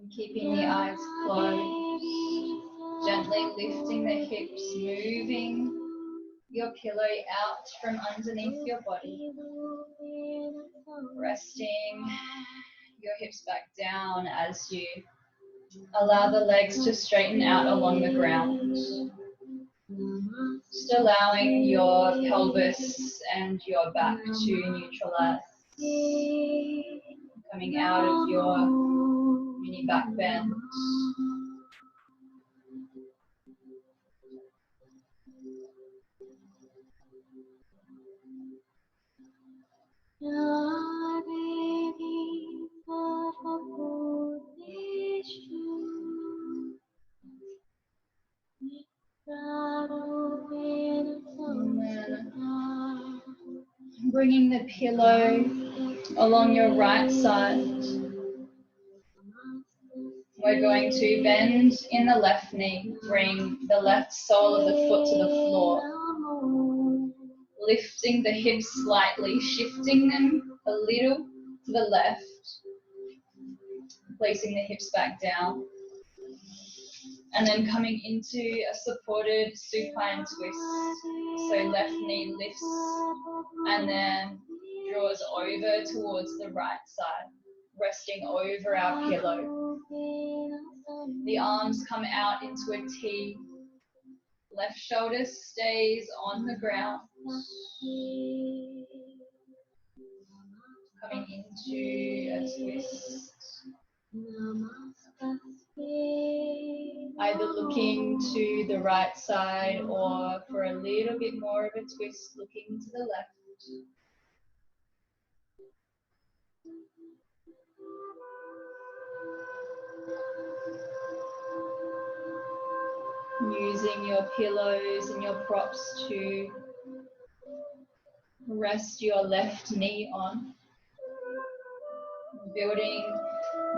And keeping the eyes closed, gently lifting the hips, moving your pillow out from underneath your body, resting your hips back down as you allow the legs to straighten out along the ground. Just allowing your pelvis and your back to neutralize. Coming out of your Mini back bend. And then bringing the pillow along your right side. We're going to bend in the left knee, bring the left sole of the foot to the floor, lifting the hips slightly, shifting them a little to the left, placing the hips back down, and then coming into a supported supine twist. So left knee lifts and then draws over towards the right side, resting over our pillow. The arms come out into a T. Left shoulder stays on the ground. Coming into a twist. Either looking to the right side or for a little bit more of a twist, looking to the left. Using your pillows and your props to rest your left knee on. Building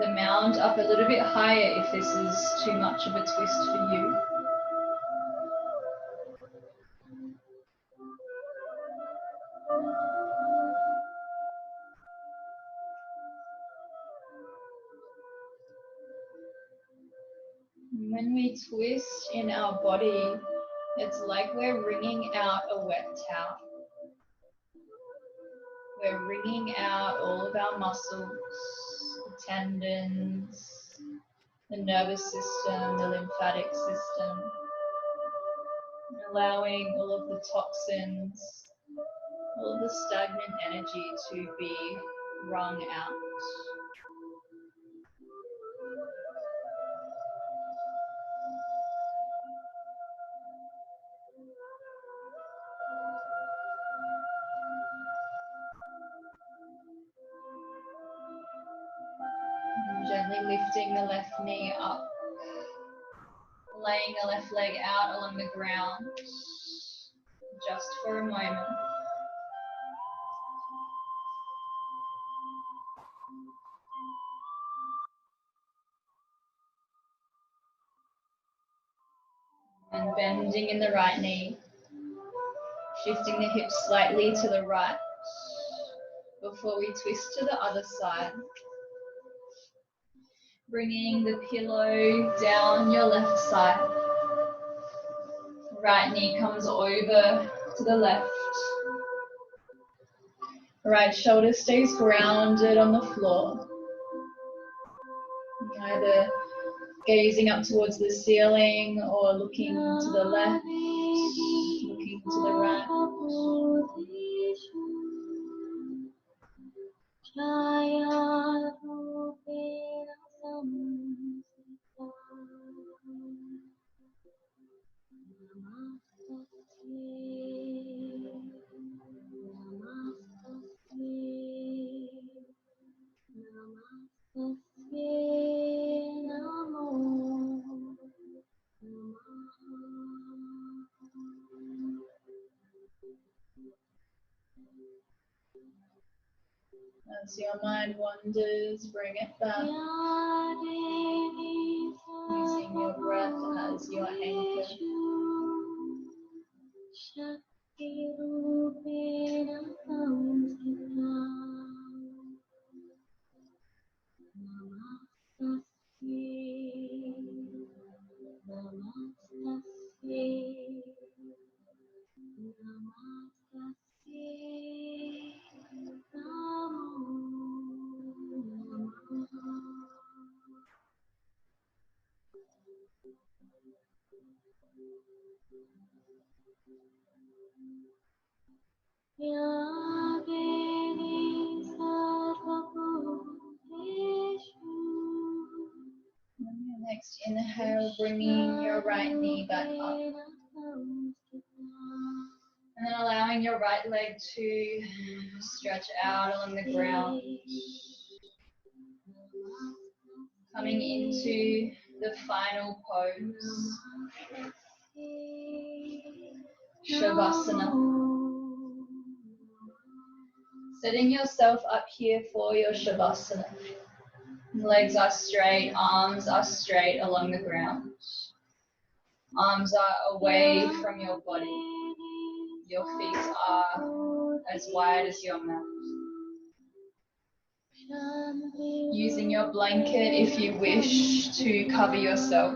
the mound up a little bit higher if this is too much of a twist for you. When we twist in our body, it's like we're wringing out a wet towel. We're wringing out all of our muscles, the tendons, the nervous system, the lymphatic system, allowing all of the toxins, all of the stagnant energy to be wrung out. Gently lifting the left knee up, laying the left leg out along the ground, just for a moment. And bending in the right knee, shifting the hips slightly to the right before we twist to the other side. Bringing the pillow down your left side. Right knee comes over to the left. Right shoulder stays grounded on the floor. Either gazing up towards the ceiling or looking to the left, looking to the right. As your mind wanders, bring it back. Using your breath as your anchor. next inhale, bringing your right knee back up. And then allowing your right leg to stretch out along the ground. Coming into the final pose, Shavasana. Setting yourself up here for your Shavasana. Legs are straight, arms are straight along the ground. Arms are away from your body. Your feet are as wide as your mouth. Using your blanket if you wish to cover yourself.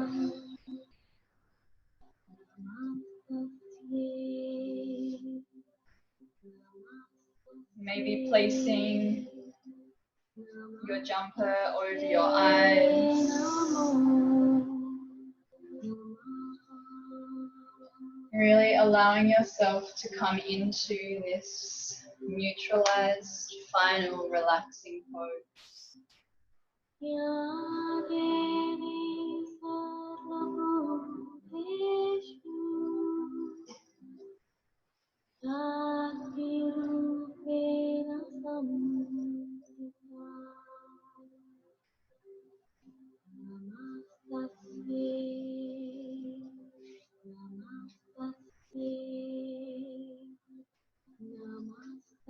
Maybe placing your jumper over your eyes. Really allowing yourself to come into this neutralized, final, relaxing pose.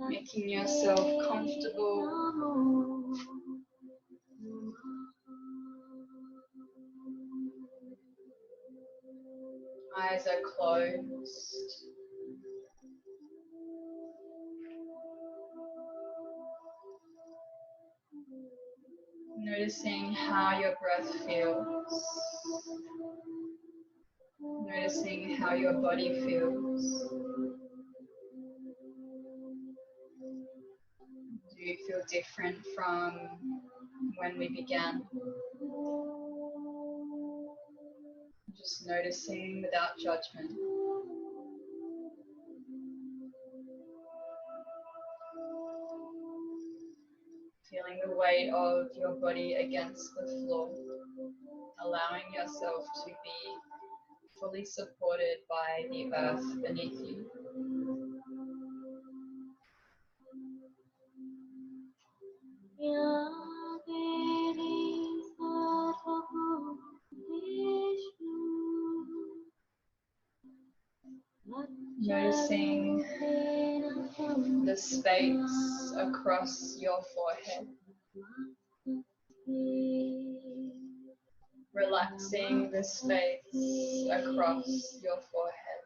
Making yourself comfortable. Eyes are closed. Noticing how your breath feels. Noticing how your body feels. Do you feel different from when we began? Just noticing without judgment. Feeling the weight of your body against the floor. Allowing yourself to be fully supported by the earth beneath you. Noticing the space across your forehead. Relaxing the space across your forehead.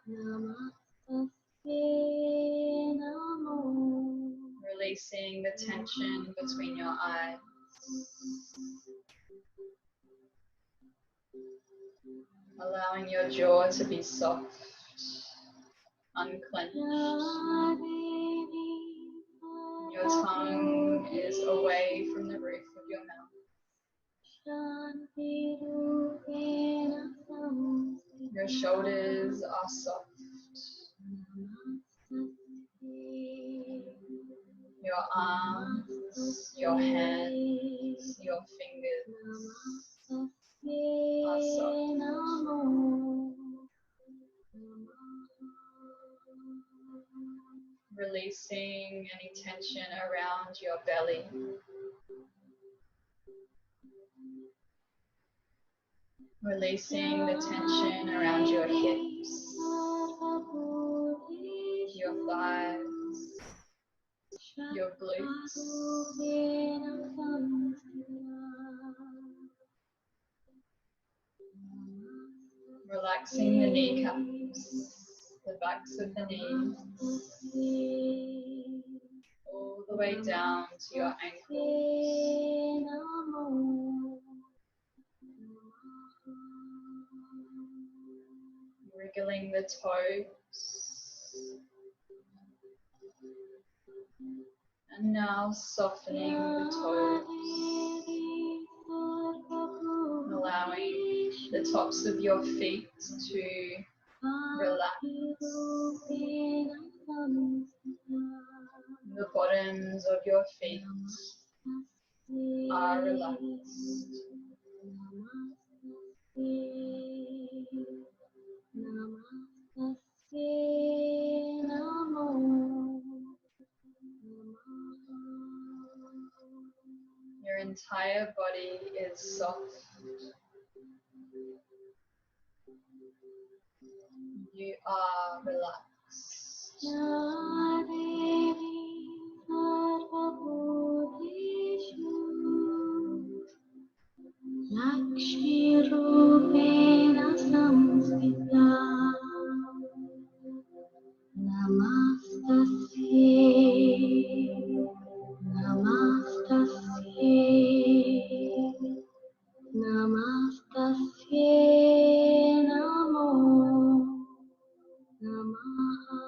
Releasing the tension between your eyes. Allowing your jaw to be soft, unclenched. Your tongue is away from the roof of your mouth. Your shoulders are soft. Your arms, your hands, your fingers are soft. Releasing any tension around your belly. Releasing the tension around your hips, your thighs, your glutes. Relaxing the kneecaps, the backs of the knees, all the way down to your ankles. Wriggling the toes. And now softening the toes. Allowing the tops of your feet to relax. The bottoms of your feet are relaxed. Your entire body is soft. You are relaxed. Lakshmi Rupena Samstita Namastasye Namastasye Namastasye Namo Namaha.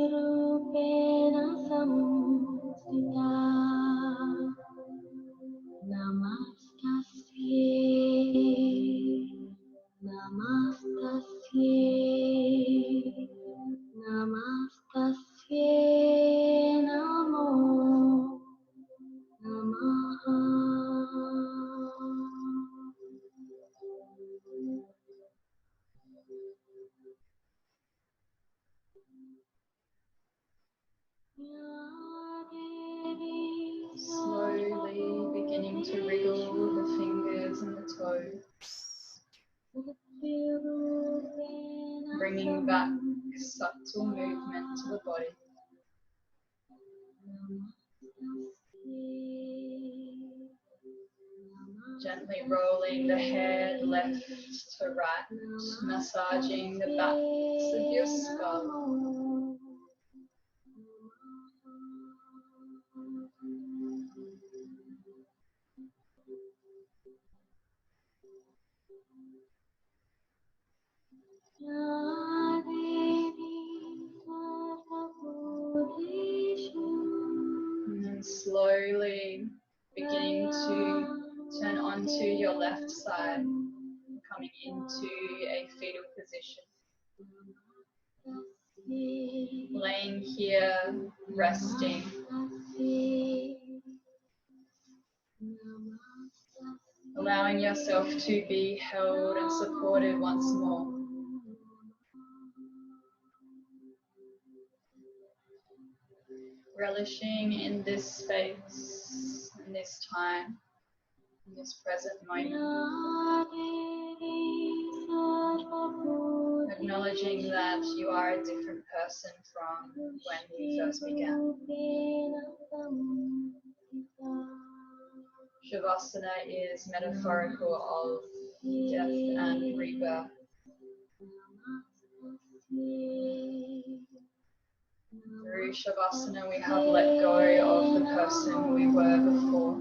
Rupena samsita Namastasye Namastasye Namastasye Namo Namaha. Slowly beginning to wriggle the fingers and the toes, bringing back subtle movement to the body. Gently rolling the head left to right, massaging the backs of your skull. And then slowly beginning to turn onto your left side, coming into a fetal position. Laying here, resting. Allowing yourself to be held and supported once more. Relishing in this space, in this time, in this present moment. Acknowledging that you are a different person from when we first began. Shavasana is metaphorical of death and rebirth. Through Shavasana, we have let go of the person we were before.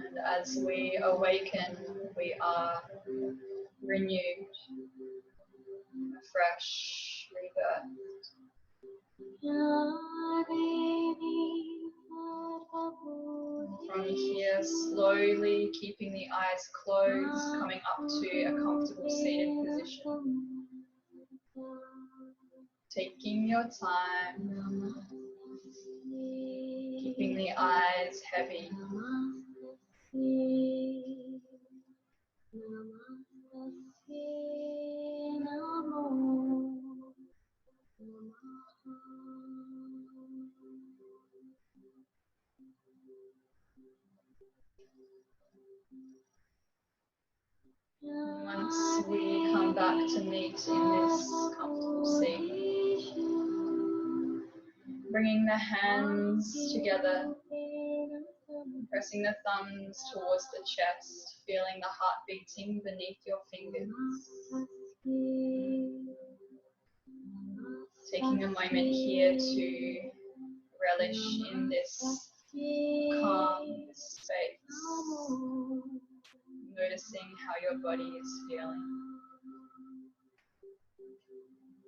And as we awaken, we are renewed, fresh, rebirth. From here, slowly keeping the eyes closed, coming up to a comfortable seated position. Taking your time, keeping the eyes heavy. Once we come back to meet in this comfortable seat, bringing the hands together, pressing the thumbs towards the chest, feeling the heart beating beneath your fingers. Taking a moment here to relish in this calm space, noticing how your body is feeling.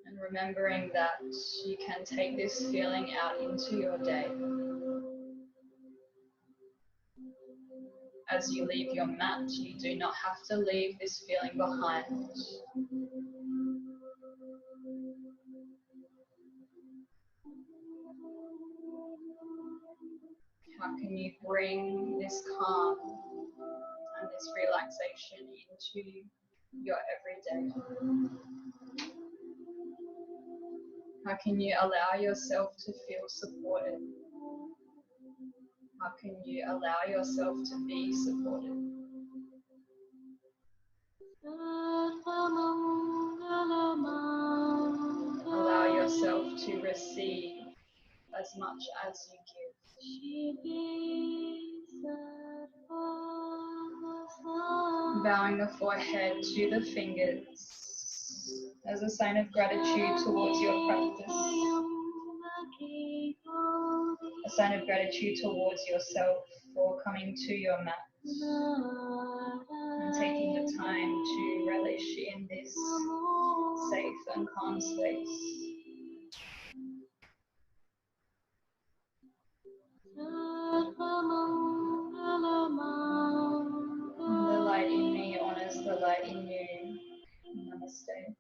And remembering that you can take this feeling out into your day. As you leave your mat, you do not have to leave this feeling behind. How can you bring this calm and this relaxation into your everyday? How can you allow yourself to feel supported? How can you allow yourself to be supported? Allow yourself to receive as much as you give. Bowing the forehead to the fingers as a sign of gratitude towards your practice. A sign of gratitude towards yourself for coming to your mat and taking the time to relish in this safe and calm space. The light in me honors the light in you. Namaste.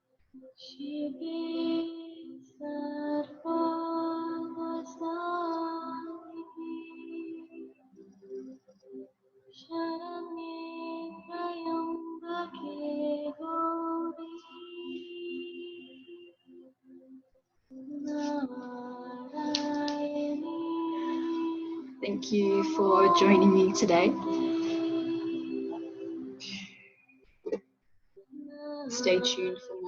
Thank you for joining me today. Stay tuned for